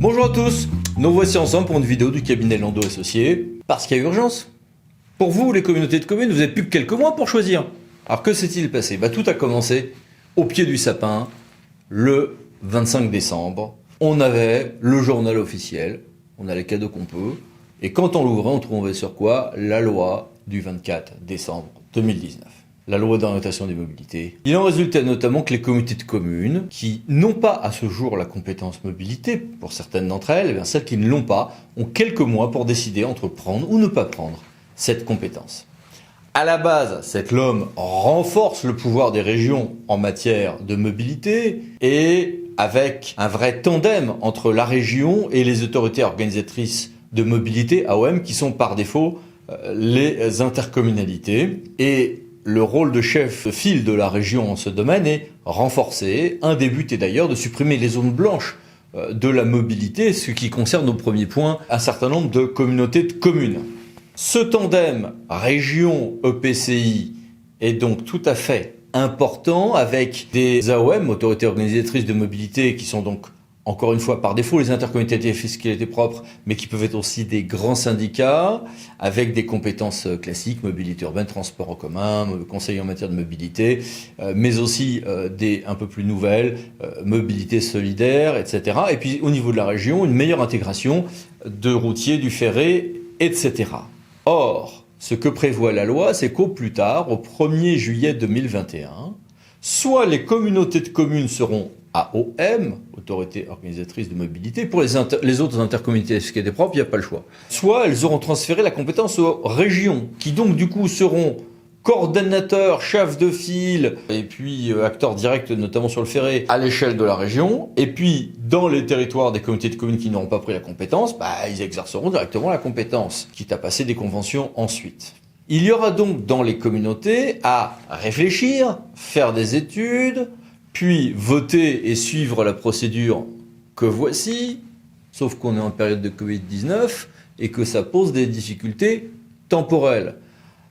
Bonjour à tous, nous voici ensemble pour une vidéo du cabinet Landau Associés, parce qu'il y a urgence. Pour vous, les communautés de communes, vous n'avez plus que quelques mois pour choisir. Alors que s'est-il passé? Tout a commencé au pied du sapin, le 25 décembre. On avait le journal officiel, on a les cadeaux qu'on peut, et quand on l'ouvrait, on trouvait sur quoi? La loi du 24 décembre 2019. La loi d'orientation des mobilités. Il en résultait notamment que les communautés de communes, qui n'ont pas à ce jour la compétence mobilité, pour certaines d'entre elles, bien celles qui ne l'ont pas, ont quelques mois pour décider entre prendre ou ne pas prendre cette compétence. À la base, cette LOM renforce le pouvoir des régions en matière de mobilité et avec un vrai tandem entre la région et les autorités organisatrices de mobilité, AOM, qui sont par défaut les intercommunalités. Et le rôle de chef de file de la région en ce domaine est renforcé. Un des buts est d'ailleurs de supprimer les zones blanches de la mobilité, ce qui concerne au premier point un certain nombre de communautés de communes. Ce tandem région-EPCI est donc tout à fait important avec des AOM, autorités organisatrices de mobilité, qui sont donc encore une fois par défaut les intercommunalités à fiscalité propre, mais qui peuvent être aussi des grands syndicats avec des compétences classiques, mobilité urbaine, transport en commun, conseil en matière de mobilité, mais aussi des un peu plus nouvelles, mobilité solidaire, etc. Et puis au niveau de la région, une meilleure intégration de routiers, du ferré, etc. Or, ce que prévoit la loi, c'est qu'au plus tard, au 1er juillet 2021, soit les communautés de communes seront AOM, autorité organisatrice de mobilité, pour les autres intercommunalités qui étaient propres, il n'y a pas le choix. Soit elles auront transféré la compétence aux régions, qui donc du coup seront coordonnateurs, chefs de file, et puis acteurs directs, notamment sur le ferré, à l'échelle de la région. Et puis, dans les territoires des communautés de communes qui n'auront pas pris la compétence, ils exerceront directement la compétence, quitte à passer des conventions ensuite. Il y aura donc dans les communautés à réfléchir, faire des études, puis voter et suivre la procédure que voici, sauf qu'on est en période de Covid-19 et que ça pose des difficultés temporelles.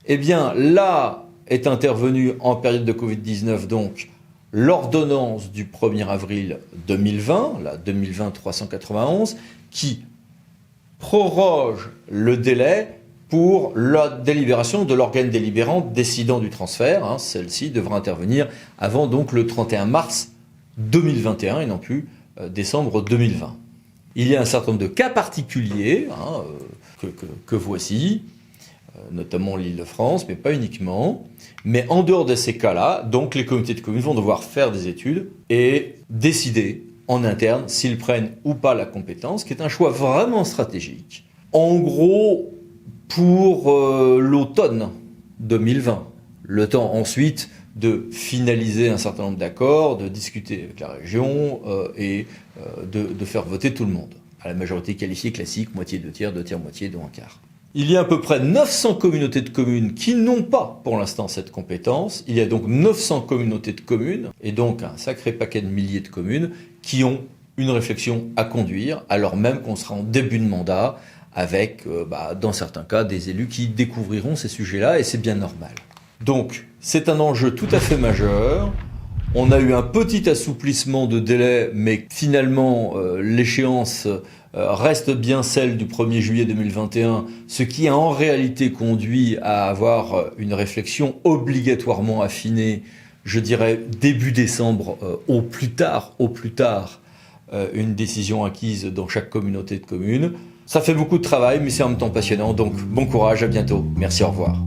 Eh bien, là est intervenue en période de Covid-19 donc l'ordonnance du 1er avril 2020, la 2020-391, qui proroge le délai pour la délibération de l'organe délibérant décidant du transfert. Celle-ci devra intervenir avant donc le 31 mars 2021 et non plus décembre 2020. Il y a un certain nombre de cas particuliers que voici, notamment l'Île-de-France, mais pas uniquement. Mais en dehors de ces cas-là, donc les comités de communes vont devoir faire des études et décider en interne s'ils prennent ou pas la compétence, qui est un choix vraiment stratégique. En gros, pour l'automne 2020, le temps ensuite de finaliser un certain nombre d'accords, de discuter avec la région et de faire voter tout le monde. À la majorité qualifiée classique, moitié, deux tiers, moitié, dont un quart. Il y a à peu près 900 communautés de communes qui n'ont pas pour l'instant cette compétence. Il y a donc 900 communautés de communes et donc un sacré paquet de milliers de communes qui ont une réflexion à conduire alors même qu'on sera en début de mandat avec, dans certains cas, des élus qui découvriront ces sujets-là, et c'est bien normal. Donc, c'est un enjeu tout à fait majeur. On a eu un petit assouplissement de délai, mais finalement, l'échéance reste bien celle du 1er juillet 2021, ce qui a en réalité conduit à avoir une réflexion obligatoirement affinée, je dirais début décembre, au plus tard, une décision acquise dans chaque communauté de communes. Ça fait beaucoup de travail, mais c'est en même temps passionnant, donc bon courage, à bientôt. Merci, au revoir.